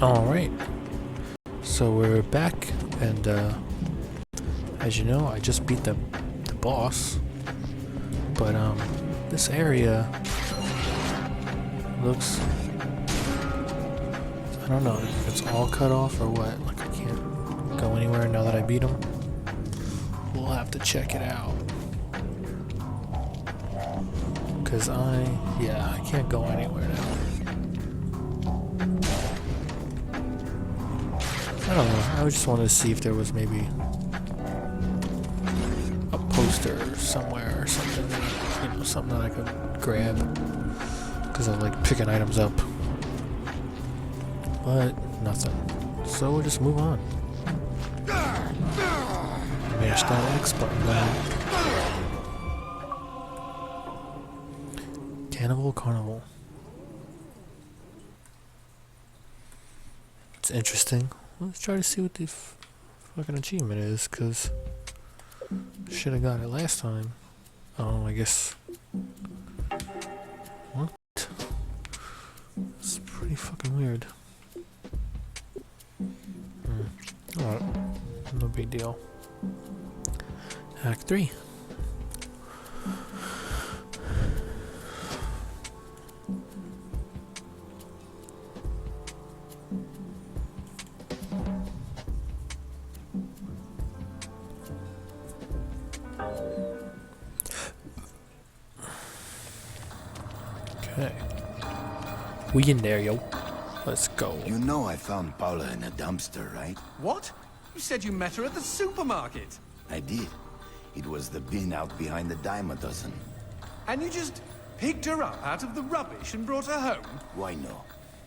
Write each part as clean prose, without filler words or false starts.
Alright, so we're back, and as you know, I just beat the boss, but this area looks, I don't know if it's all cut off or what, like I can't go anywhere now that I beat him. We'll have to check it out, because I can't go anywhere now. I don't know, I just wanted to see if there was maybe a poster somewhere or something, something that I could grab, because I like picking items up, but nothing. So we'll just move on. Mash that X button down. Cannibal Carnival. It's interesting. Let's try to see what the fucking achievement is, because should have got it last time. Oh, I guess. What? It's pretty fucking weird. Alright. No big deal. Act 3. Okay. We in there, yo. Let's go. You know I found Paula in a dumpster, right? What? You said you met her at the supermarket. I did. It was the bin out behind the dime a dozen. And you just picked her up out of the rubbish and brought her home? Why no?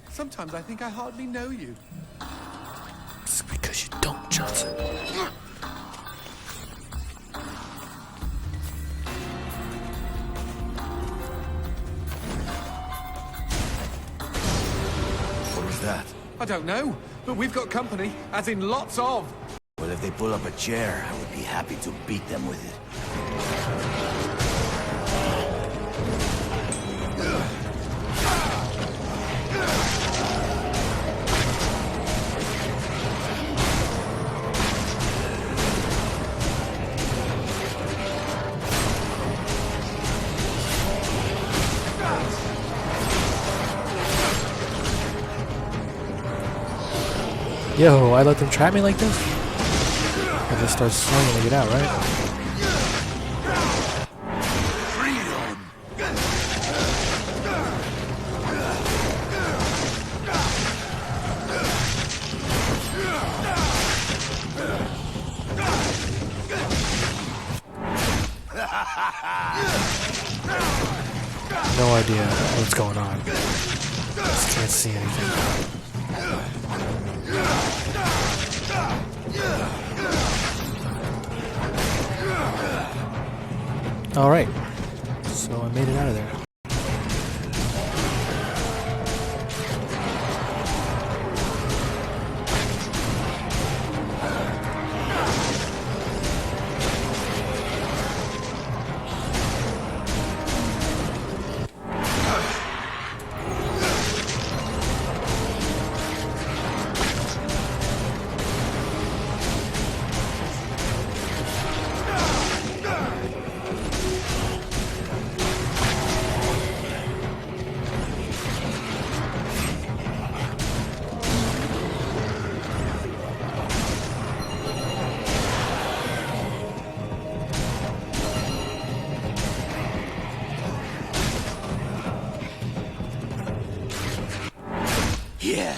Sometimes I think I hardly know you. It's because you don't, Johnson. What was that? I don't know, but we've got company, as in lots of. Well, if they pull up a chair, I would be happy to beat them with it. Yo, I let them trap me like this? I just start swinging to get out, right? No idea what's going on. Just can't see anything. Alright, so I made it out of there. Yeah.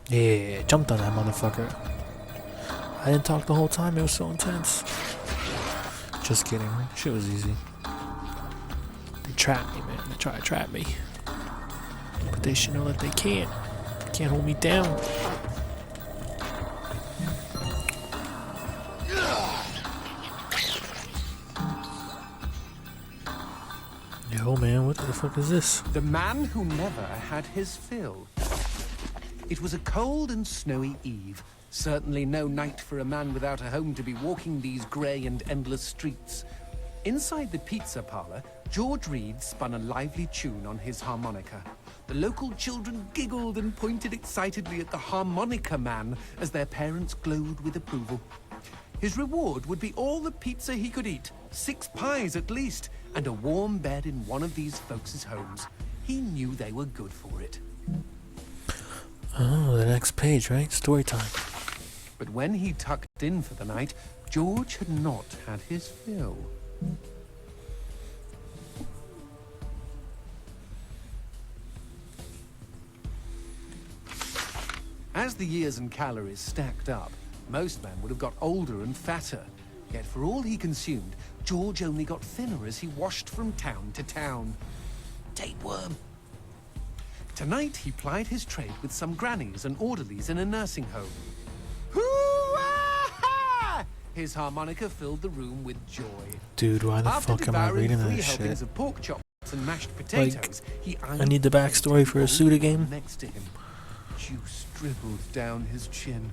Yeah, jumped on that motherfucker. I didn't talk the whole time, it was so intense. Just kidding, shit was easy. They trapped me, man. They try to trap me. But they should know that they can't. They can't hold me down. Yo, go, man. What the fuck is this? The man who never had his fill. It was a cold and snowy eve. Certainly no night for a man without a home to be walking these grey and endless streets. Inside the pizza parlor, George Reed spun a lively tune on his harmonica. The local children giggled and pointed excitedly at the harmonica man as their parents glowed with approval. His reward would be all the pizza he could eat, 6 pies at least, and a warm bed in one of these folks' homes. He knew they were good for it. Oh, the next page, right? Story time. But when he tucked in for the night, George had not had his fill. As the years and calories stacked up, most men would have got older and fatter. Yet for all he consumed, George only got thinner as he washed from town to town. Tapeworm. Tonight he plied his trade with some grannies and orderlies in a nursing home. Hoo-ah! His harmonica filled the room with joy. Dude, why the After fuck am I devouring reading 3 that helpings shit? of pork chops and mashed potatoes, he I need the backstory for a Suda game. next to him. Juice dribbled down his chin.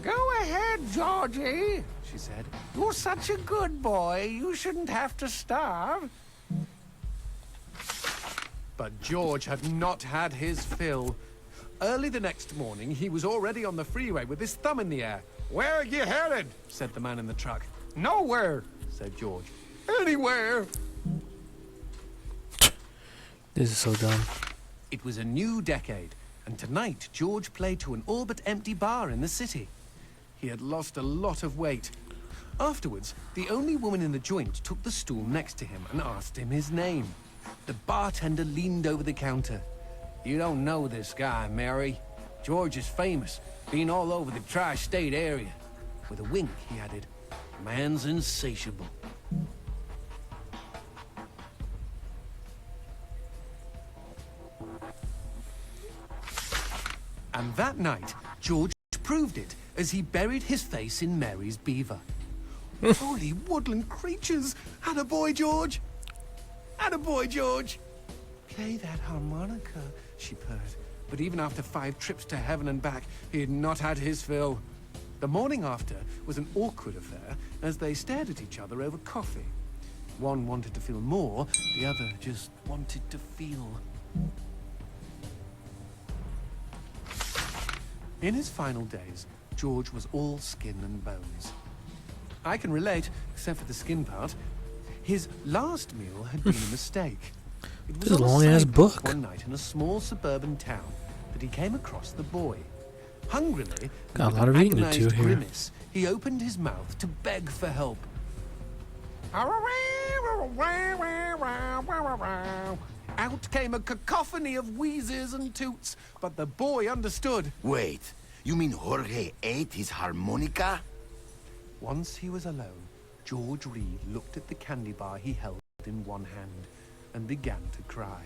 Go ahead, Georgie, she said. You're such a good boy. You shouldn't have to starve. But George had not had his fill. Early the next morning, he was already on the freeway with his thumb in the air. Where are you headed? Said the man in the truck. Nowhere, said George. Anywhere. This is so dumb. It was a new decade, and tonight George played to an all but empty bar in the city. He had lost a lot of weight. Afterwards, the only woman in the joint took the stool next to him and asked him his name. The bartender leaned over the counter. You don't know this guy, Mary. George is famous, been all over the tri-state area. With a wink, he added, man's insatiable. And that night, George proved it as he buried his face in Mary's beaver. Holy woodland creatures! Attaboy, George! Attaboy, George! Play that harmonica, she purred. But even after 5 trips to heaven and back, he had not had his fill. The morning after was an awkward affair as they stared at each other over coffee. One wanted to feel more, the other just wanted to feel. In his final days, George was all skin and bones. I can relate, except for the skin part. His last meal had been a mistake. It was This is a on long-ass sidewalk book. one night in a small suburban town that he came across the boy. Hungrily, and Got a with lot an of reading to do agonized here. grimace, he opened his mouth to beg for help. Out came a cacophony of wheezes and toots, but the boy understood. Wait, you mean Jorge ate his harmonica? Once he was alone, George Reed looked at the candy bar he held in one hand and began to cry.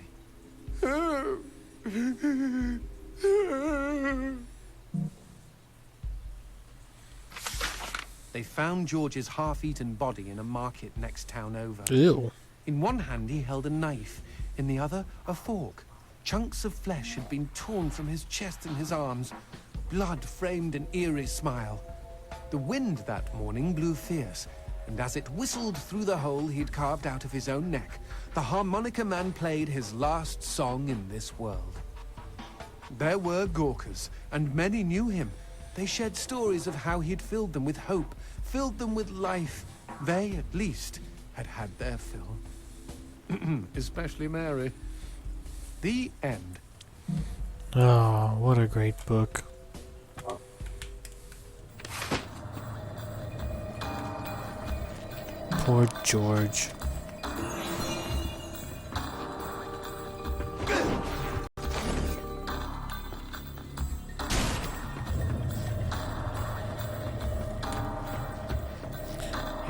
They found George's half-eaten body in a market next town over. Ew. In one hand he held a knife, in the other a fork. Chunks of flesh had been torn from his chest and his arms. Blood framed an eerie smile. The wind that morning blew fierce, and as it whistled through the hole he'd carved out of his own neck, the harmonica man played his last song in this world. There were Gawkers, and many knew him. They shared stories of how he'd filled them with hope, filled them with life. They, at least, had had their fill. Especially Mary. The end. Oh, what a great book. Poor George.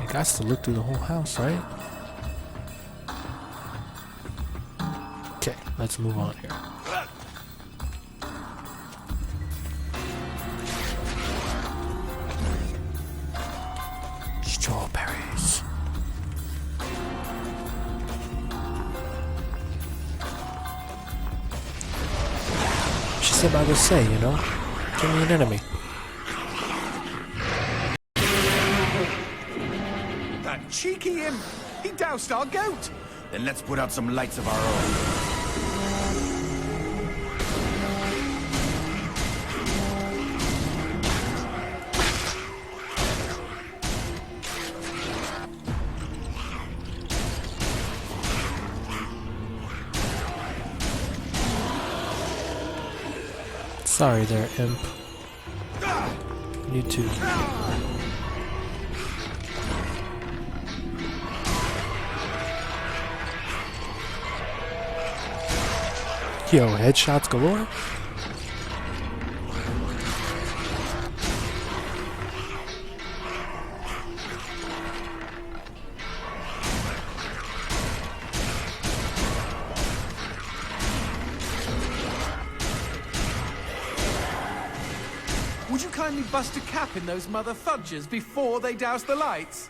You got to look through the whole house, right? Okay, let's move on here. Strawberries. just about to say, you know? Give me an enemy. That cheeky imp! He doused our goat! Then let's put out some lights of our own. Sorry there, imp. You too. Yo, headshots galore? Would you kindly bust a cap in those mother fudgers before they douse the lights?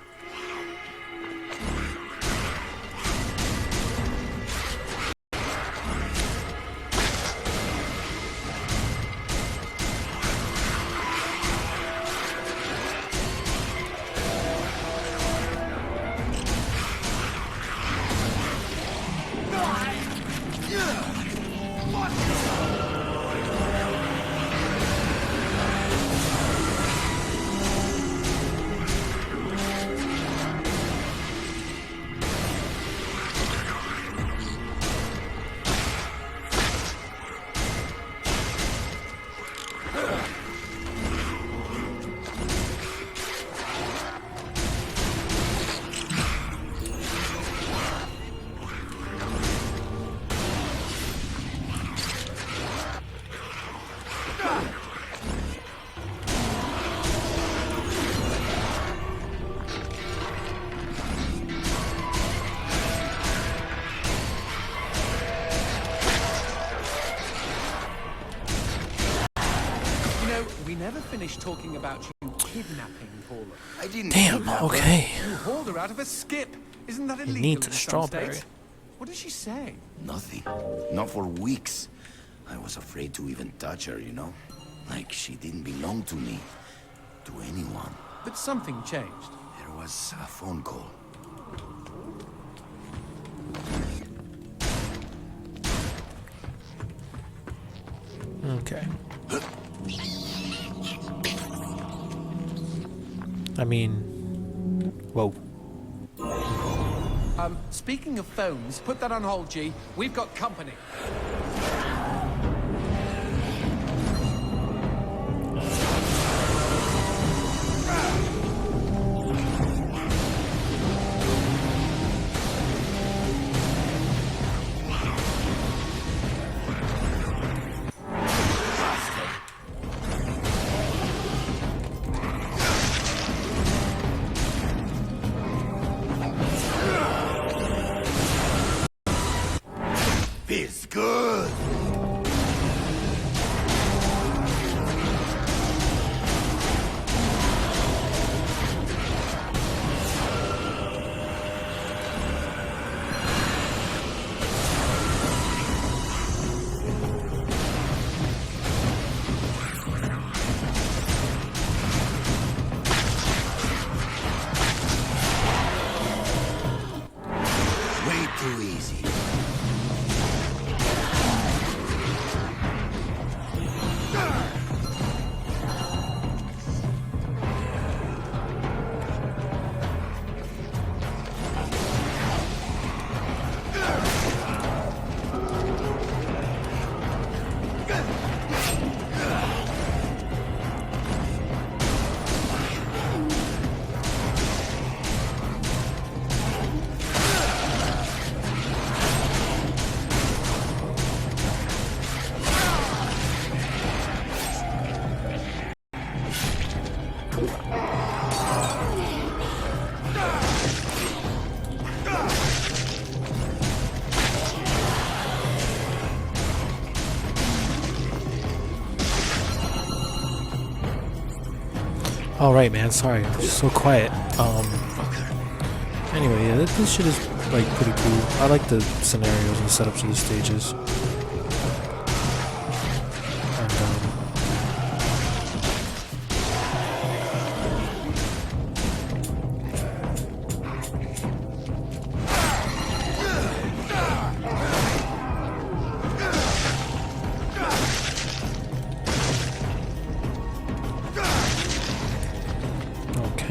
We never finished talking about you kidnapping Paula. I didn't Damn, kidnap her. okay. You hauled her out of a skip. Isn't that illegal needs in a some strawberry. states? What did she say? Nothing. Not for weeks. I was afraid to even touch her, you know? Like she didn't belong to me. To anyone. But something changed. There was a phone call. Okay. I mean, whoa. Speaking of phones, put that on hold, G. We've got company. Feels good. Way too easy. All right, man. Sorry, I'm just so quiet. Anyway, yeah, this shit is like pretty cool. I like the scenarios and setups of the stages.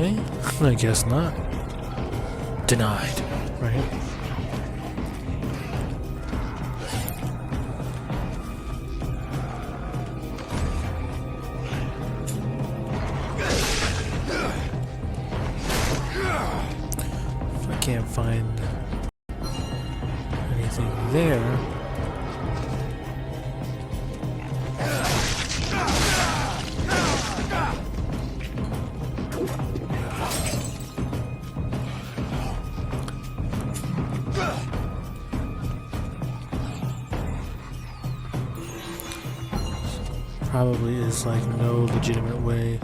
Okay, I guess not. Denied, right? If I can't find anything there. Probably is like no legitimate way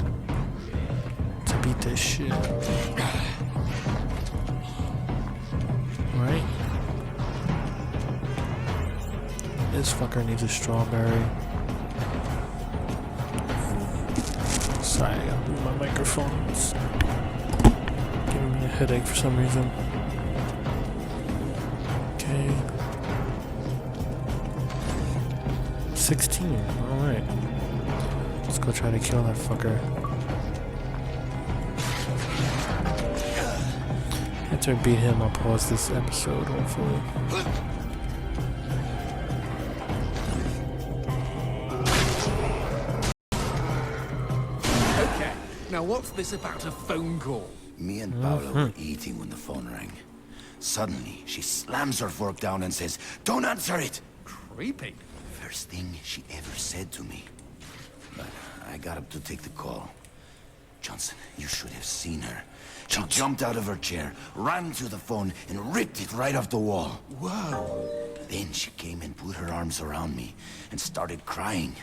to beat this shit. Right? This fucker needs a strawberry. Sorry, I gotta move my microphone. It's giving me a headache for some reason. Okay. 16, alright. Let's go try to kill that fucker. After I beat him, I'll pause this episode, hopefully. Okay, now what's this about a phone call? Me and Paula were eating when the phone rang. Suddenly, she slams her fork down and says, "Don't answer it!" Creepy. First thing she ever said to me. But I got up to take the call. Johnson, you should have seen her. She jumped out of her chair, ran to the phone, and ripped it right off the wall. Whoa. Then she came and put her arms around me and started crying.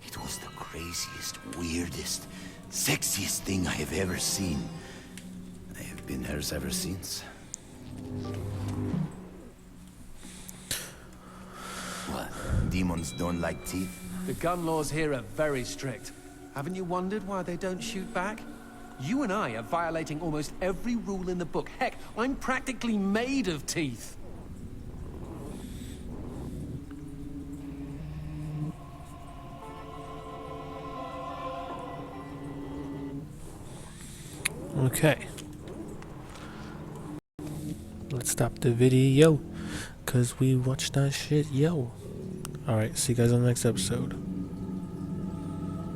It was the craziest, weirdest, sexiest thing I have ever seen. I have been hers ever since. What? Demons don't like teeth? The gun laws here are very strict. Haven't you wondered why they don't shoot back? You and I are violating almost every rule in the book. Heck, I'm practically made of teeth. Okay. Let's stop the video, cause we watched that shit, yo. Alright, see you guys on the next episode.